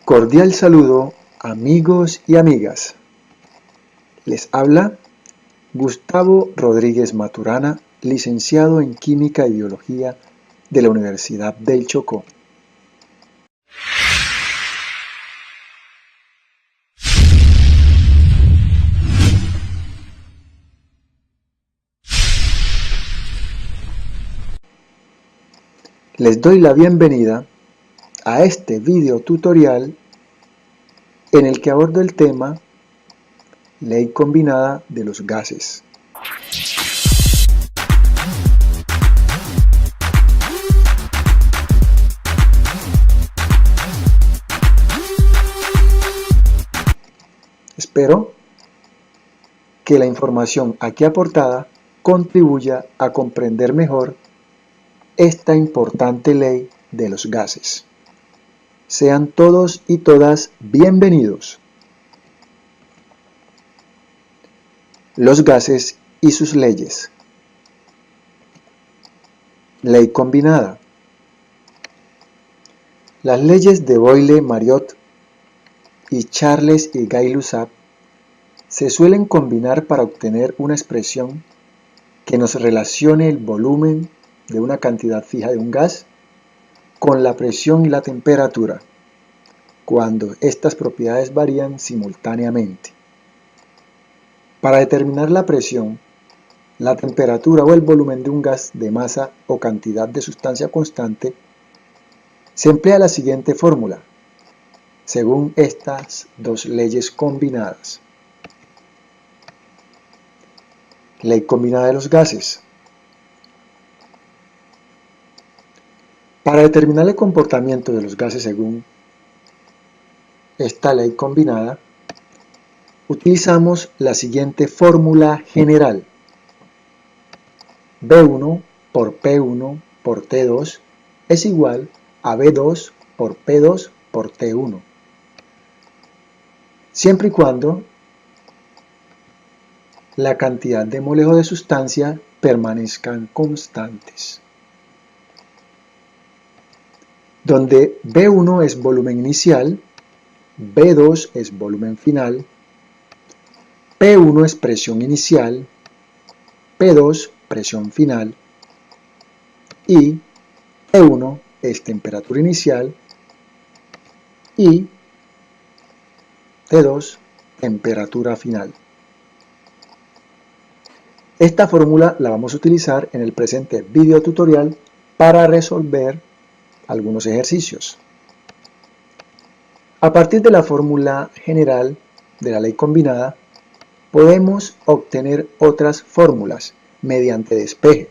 Cordial saludo, amigos y amigas. Les habla Gustavo Rodríguez Maturana, licenciado en Química y Biología de la Universidad del Chocó. Les doy la bienvenida a este video tutorial en el que abordo el tema Ley combinada de los gases. Espero que la información aquí aportada contribuya a comprender mejor esta importante ley de los gases. Sean todos y todas bienvenidos. Los gases y sus leyes. Ley combinada. Las leyes de Boyle-Mariotte y Charles y Gay-Lussac se suelen combinar para obtener una expresión que nos relacione el volumen de una cantidad fija de un gas con la presión y la temperatura, cuando estas propiedades varían simultáneamente. Para determinar la presión, la temperatura o el volumen de un gas de masa o cantidad de sustancia constante, se emplea la siguiente fórmula, según estas dos leyes combinadas. Ley combinada de los gases. Para determinar el comportamiento de los gases según esta ley combinada, utilizamos la siguiente fórmula general. B1 por P1 por T2 es igual a B2 por P2 por T1, siempre y cuando la cantidad de moles de sustancia permanezcan constantes, donde B1 es volumen inicial, B2 es volumen final, P1 es presión inicial, P2 presión final y T1 es temperatura inicial y T2 temperatura final. Esta fórmula la vamos a utilizar en el presente video tutorial para resolver algunos ejercicios. A partir de la fórmula general de la ley combinada, podemos obtener otras fórmulas mediante despeje,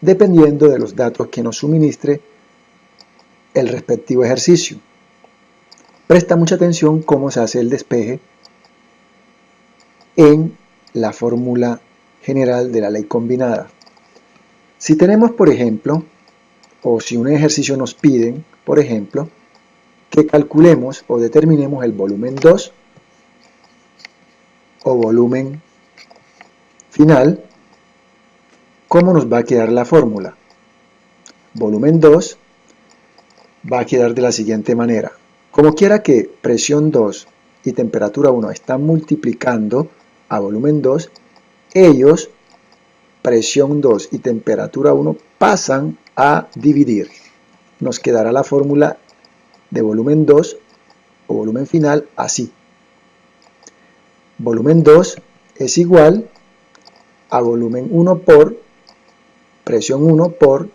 dependiendo de los datos que nos suministre el respectivo ejercicio. Presta mucha atención cómo se hace el despeje en la fórmula general de la ley combinada. Si tenemos, por ejemplo, o si un ejercicio nos piden, por ejemplo, que calculemos o determinemos el volumen 2 o volumen final, ¿cómo nos va a quedar la fórmula? Volumen 2 va a quedar de la siguiente manera. Como quiera que presión 2 y temperatura 1 están multiplicando a volumen 2, ellos, presión 2 y temperatura 1, pasan a dividir. Nos quedará la fórmula de volumen 2 o volumen final así. Volumen 2 es igual a volumen 1 por presión 1 por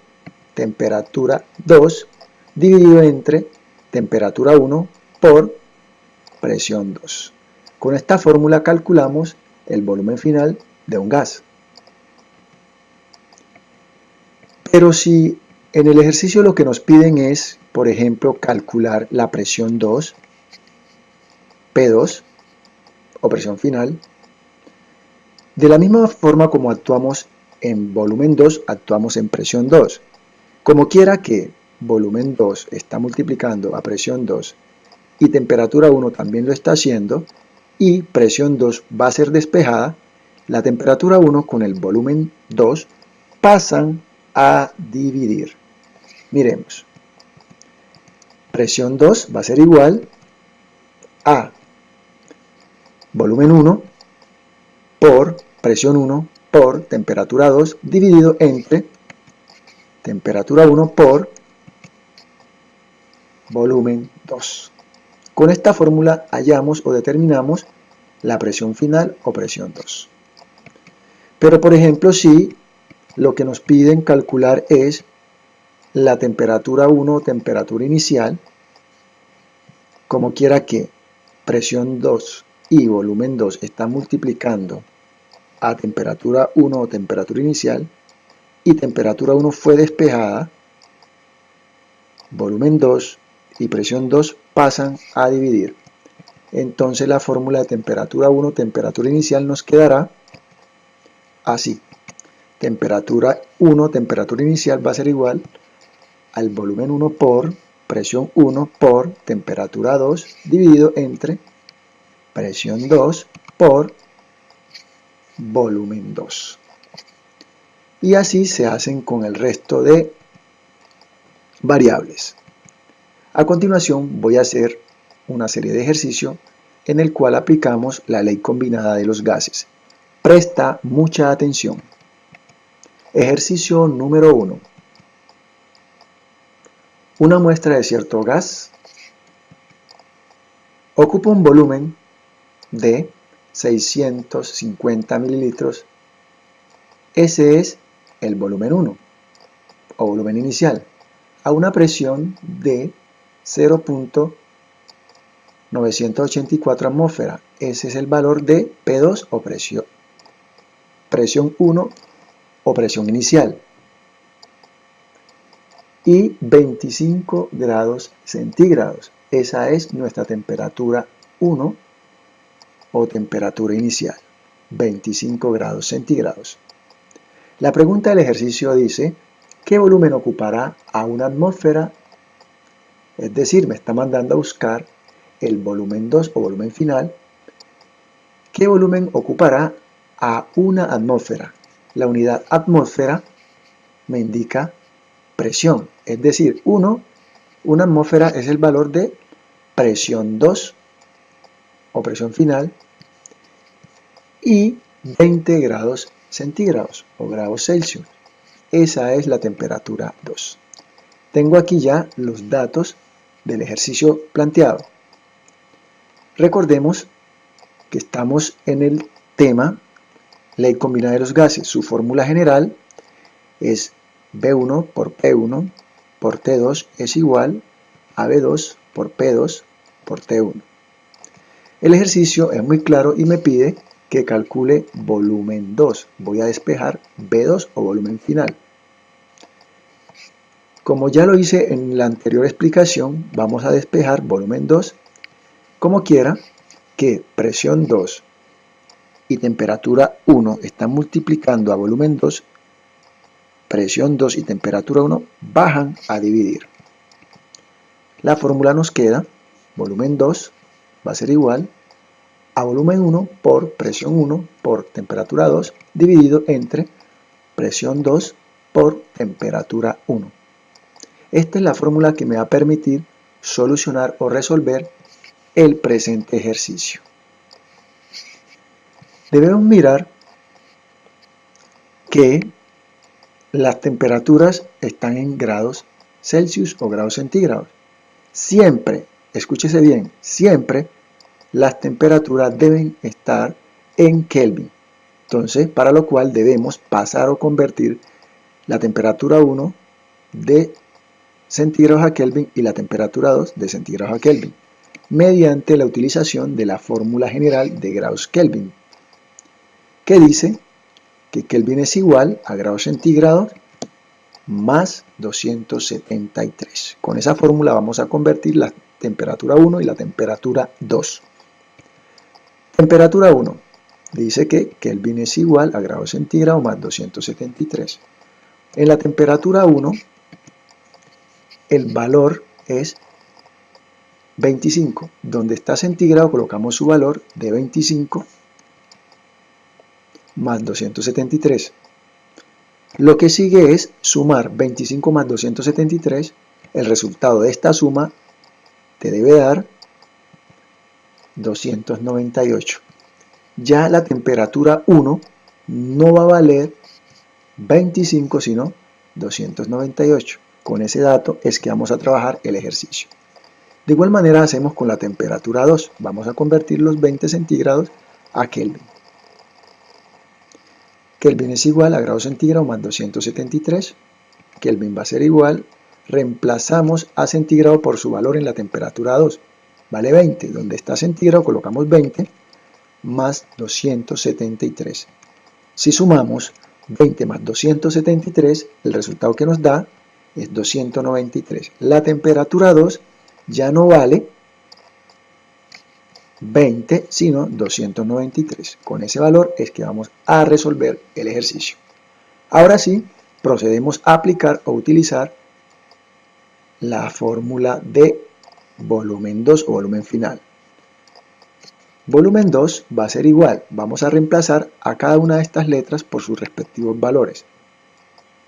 temperatura 2 dividido entre temperatura 1 por presión 2. Con esta fórmula calculamos el volumen final de un gas. Pero si en el ejercicio lo que nos piden es, por ejemplo, calcular la presión 2, P2 o presión final, de la misma forma como actuamos en volumen 2, actuamos en presión 2. Como quiera que volumen 2 está multiplicando a presión 2 y temperatura 1 también lo está haciendo y presión 2 va a ser despejada, la temperatura 1 con el volumen 2 pasan a dividir. Miremos. Presión 2 va a ser igual a volumen 1 por presión 1 por temperatura 2 dividido entre temperatura 1 por volumen 2. Con esta fórmula hallamos o determinamos la presión final o presión 2. Pero por ejemplo, si lo que nos piden calcular es la temperatura 1 o temperatura inicial, como quiera que presión 2 y volumen 2 están multiplicando a temperatura 1 o temperatura inicial y temperatura 1 fue despejada, volumen 2 y presión 2 pasan a dividir. Entonces la fórmula de temperatura 1, temperatura inicial nos quedará así. Temperatura 1, temperatura inicial va a ser igual al volumen 1 por presión 1 por temperatura 2 dividido entre presión 2 por volumen 2. Y así se hacen con el resto de variables. A continuación voy a hacer una serie de ejercicios en el cual aplicamos la ley combinada de los gases. Presta mucha atención. Ejercicio número 1. Una muestra de cierto gas ocupa un volumen de 650 mililitros. Ese es el volumen 1 o volumen inicial a una presión de 0.984 atmósferas. Ese es el valor de P2 o presión 1 o presión inicial. Y 25 grados centígrados. Esa es nuestra temperatura 1 o temperatura inicial. 25 grados centígrados. La pregunta del ejercicio dice, ¿qué volumen ocupará a una atmósfera? Es decir, me está mandando a buscar el volumen 2 o volumen final. ¿Qué volumen ocupará a una atmósfera? La unidad atmósfera me indica presión, es decir, una atmósfera es el valor de presión 2 o presión final y 20 grados centígrados o grados Celsius. Esa es la temperatura 2. Tengo aquí ya los datos del ejercicio planteado. Recordemos que estamos en el tema ley combinada de los gases. Su fórmula general es B1 por P1 por T2 es igual a B2 por P2 por T1. El ejercicio es muy claro y me pide que calcule volumen 2. Voy a despejar B2 o volumen final. Como ya lo hice en la anterior explicación, vamos a despejar volumen 2. Como quiera que presión 2 y temperatura 1 están multiplicando a volumen 2, presión 2 y temperatura 1 bajan a dividir. La fórmula nos queda, volumen 2 va a ser igual a volumen 1 por presión 1 por temperatura 2 dividido entre presión 2 por temperatura 1. Esta es la fórmula que me va a permitir solucionar o resolver el presente ejercicio. Debemos mirar que las temperaturas están en grados Celsius o grados centígrados. Siempre, escúchese bien, siempre las temperaturas deben estar en Kelvin. Entonces, para lo cual debemos pasar o convertir la temperatura 1 de centígrados a Kelvin y la temperatura 2 de centígrados a Kelvin, mediante la utilización de la fórmula general de grados Kelvin, que dice que Kelvin es igual a grados centígrados más 273. Con esa fórmula vamos a convertir la temperatura 1 y la temperatura 2. Temperatura 1 dice que Kelvin es igual a grados centígrados más 273. En la temperatura 1 el valor es 25. Donde está centígrado colocamos su valor de 25 más 273. Lo que sigue es sumar 25 más 273. El resultado de esta suma te debe dar 298. Ya la temperatura 1 no va a valer 25 sino 298. Con ese dato es que vamos a trabajar el ejercicio. De igual manera hacemos con la temperatura 2. Vamos a convertir los 20 centígrados a Kelvin. Kelvin es igual a grados centígrados más 273. Kelvin va a ser igual. Reemplazamos a centígrado por su valor en la temperatura 2. Vale 20. Donde está centígrado colocamos 20 más 273. Si sumamos 20 más 273, el resultado que nos da es 293. La temperatura 2 ya no vale 20, sino 293. Con ese valor es que vamos a resolver el ejercicio. Ahora sí, procedemos a aplicar o utilizar la fórmula de volumen 2 o volumen final. Volumen 2 va a ser igual, vamos a reemplazar a cada una de estas letras por sus respectivos valores,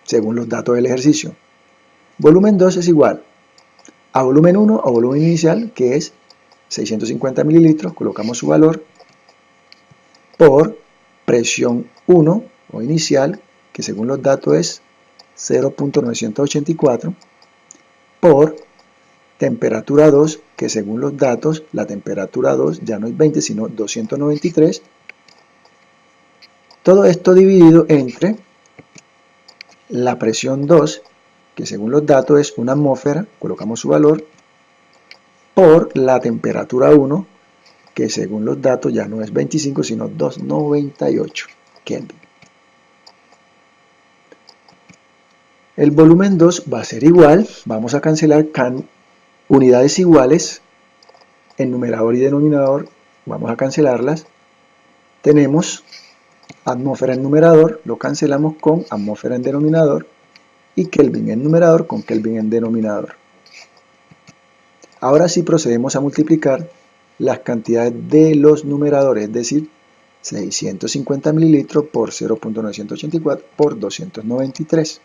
según los datos del ejercicio. Volumen 2 es igual a volumen 1 o volumen inicial, que es 650 mililitros, colocamos su valor, por presión 1 o inicial, que según los datos es 0.984, por temperatura 2, que según los datos, la temperatura 2 ya no es 20, sino 293. Todo esto dividido entre la presión 2, que según los datos es una atmósfera, colocamos su valor, por la temperatura 1, que según los datos ya no es 25, sino 298 Kelvin. El volumen 2 va a ser igual, vamos a cancelar unidades iguales en numerador y denominador, vamos a cancelarlas. Tenemos atmósfera en numerador, lo cancelamos con atmósfera en denominador, y Kelvin en numerador con Kelvin en denominador. Ahora sí procedemos a multiplicar las cantidades de los numeradores, es decir, 650 mililitros por 0.984 por 293.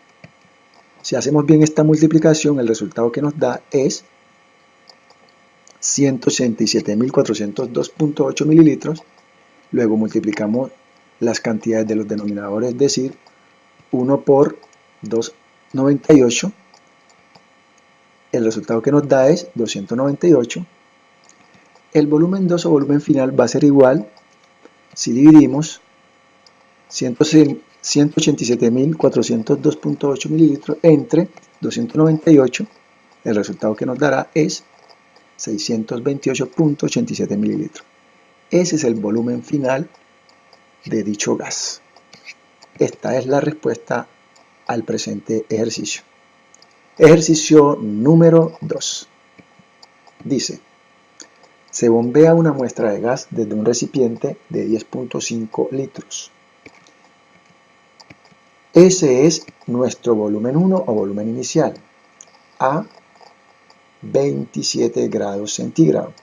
Si hacemos bien esta multiplicación, el resultado que nos da es 187.402.8 mililitros. Luego multiplicamos las cantidades de los denominadores, es decir, 1 por 298. El resultado que nos da es 298. El volumen 2 o volumen final va a ser igual si dividimos 187.402.8 mililitros entre 298. El resultado que nos dará es 628.87 mililitros. Ese es el volumen final de dicho gas. Esta es la respuesta al presente ejercicio. Ejercicio número 2. Dice, se bombea una muestra de gas desde un recipiente de 10.5 litros. Ese es nuestro volumen 1 o volumen inicial, a 27 grados centígrados.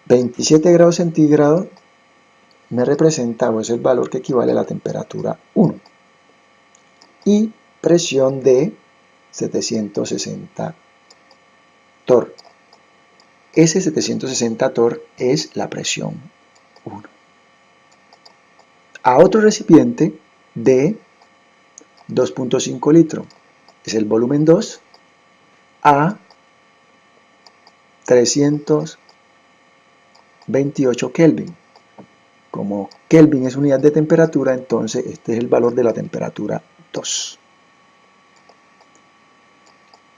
27 grados centígrados me representa, o es el valor que equivale a la temperatura 1. Y presión de 760 torr. Ese 760 torr es la presión 1. A otro recipiente de 2.5 litros, es el volumen 2, a 328 Kelvin. Como Kelvin es unidad de temperatura, entonces este es el valor de la temperatura 2.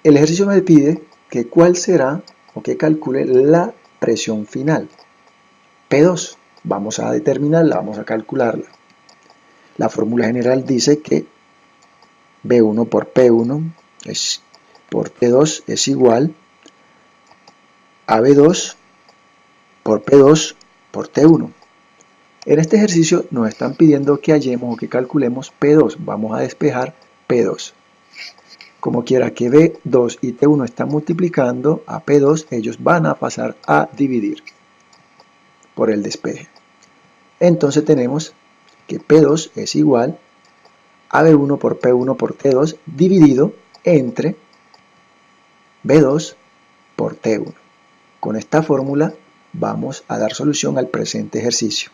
El ejercicio me pide que cuál será o que calcule la presión final. P2. Vamos a determinarla, vamos a calcularla. La fórmula general dice que B1 por P1 por P2 es igual a B2 por P2 por T1. En este ejercicio nos están pidiendo que hallemos o que calculemos P2. Vamos a despejar P2. Como quiera que B2 y T1 están multiplicando a P2, ellos van a pasar a dividir por el despeje. Entonces tenemos que P2 es igual a B1 por P1 por T2 dividido entre B2 por T1. Con esta fórmula vamos a dar solución al presente ejercicio.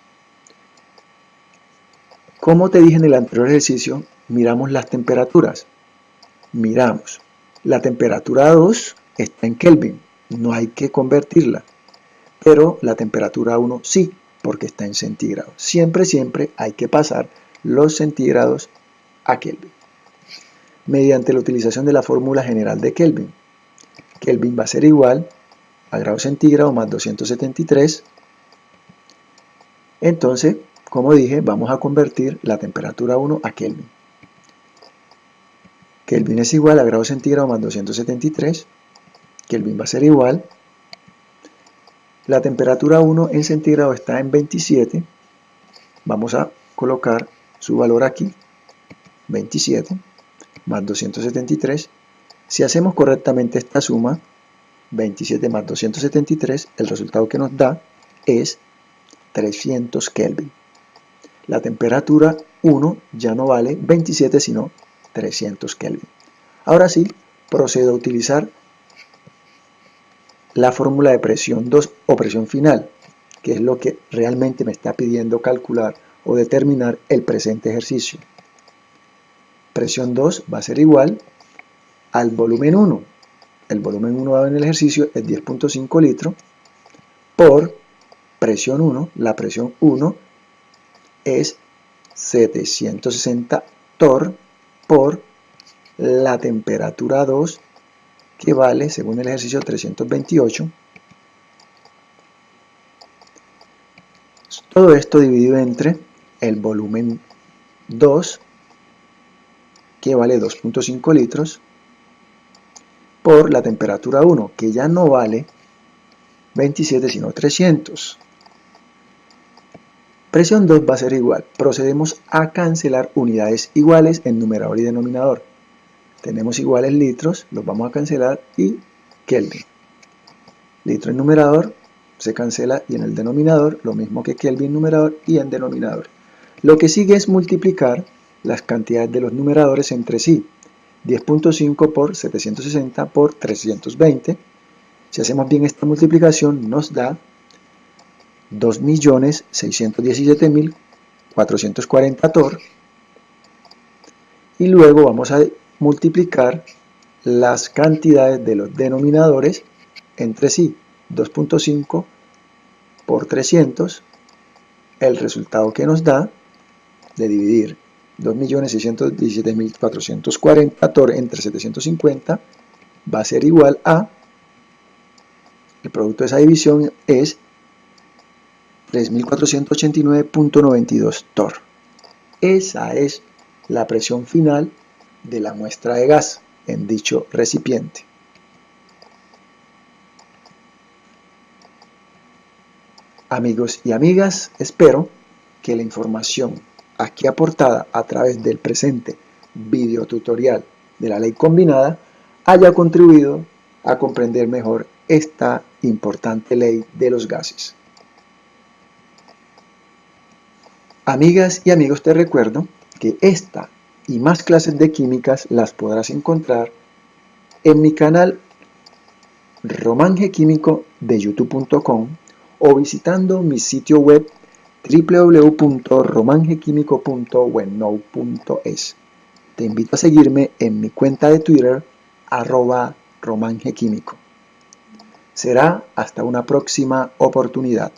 Como te dije en el anterior ejercicio, miramos las temperaturas. Miramos, la temperatura 2 está en Kelvin, no hay que convertirla, pero la temperatura 1 sí, porque está en centígrados. Siempre hay que pasar los centígrados a Kelvin. Mediante la utilización de la fórmula general de Kelvin. Kelvin va a ser igual a grados centígrados más 273. Entonces, como dije, vamos a convertir la temperatura 1 a Kelvin. Kelvin es igual a grados centígrados más 273. Kelvin va a ser igual. La temperatura 1 en centígrados está en 27. Vamos a colocar su valor aquí, 27 más 273. Si hacemos correctamente esta suma, 27 más 273, el resultado que nos da es 300 Kelvin. La temperatura 1 ya no vale 27, sino 300 Kelvin. Ahora sí, procedo a utilizar la fórmula de presión 2 o presión final, que es lo que realmente me está pidiendo calcular o determinar el presente ejercicio. Presión 2 va a ser igual al volumen 1. El volumen 1 dado en el ejercicio es 10.5 litros por presión 1. La presión 1 es 760 torr por la temperatura 2, que vale, según el ejercicio, 328. Todo esto dividido entre el volumen 2, que vale 2.5 litros, por la temperatura 1, que ya no vale 27, sino 300. Presión 2 va a ser igual. Procedemos a cancelar unidades iguales en numerador y denominador. Tenemos iguales litros, los vamos a cancelar, y Kelvin. Litro en numerador se cancela, y en el denominador lo mismo que Kelvin numerador y en denominador. Lo que sigue es multiplicar las cantidades de los numeradores entre sí. 10.5 por 760 por 320. Si hacemos bien esta multiplicación nos da 2.617.440 torr. Y luego vamos a multiplicar las cantidades de los denominadores entre sí. 2.5 por 300, el resultado que nos da de dividir 2.617.440 torr entre 750 va a ser igual a, el producto de esa división es 3.489.92 torr. Esa es la presión final de la muestra de gas en dicho recipiente. Amigos y amigas, espero que la información aquí aportada a través del presente video tutorial de la ley combinada haya contribuido a comprender mejor esta importante ley de los gases. Amigas y amigos, te recuerdo que esta y más clases de químicas las podrás encontrar en mi canal Román G Químico de youtube.com o visitando mi sitio web www.romangquimico.webnode.es. Te invito a seguirme en mi cuenta de Twitter @romangquímico. Será hasta una próxima oportunidad.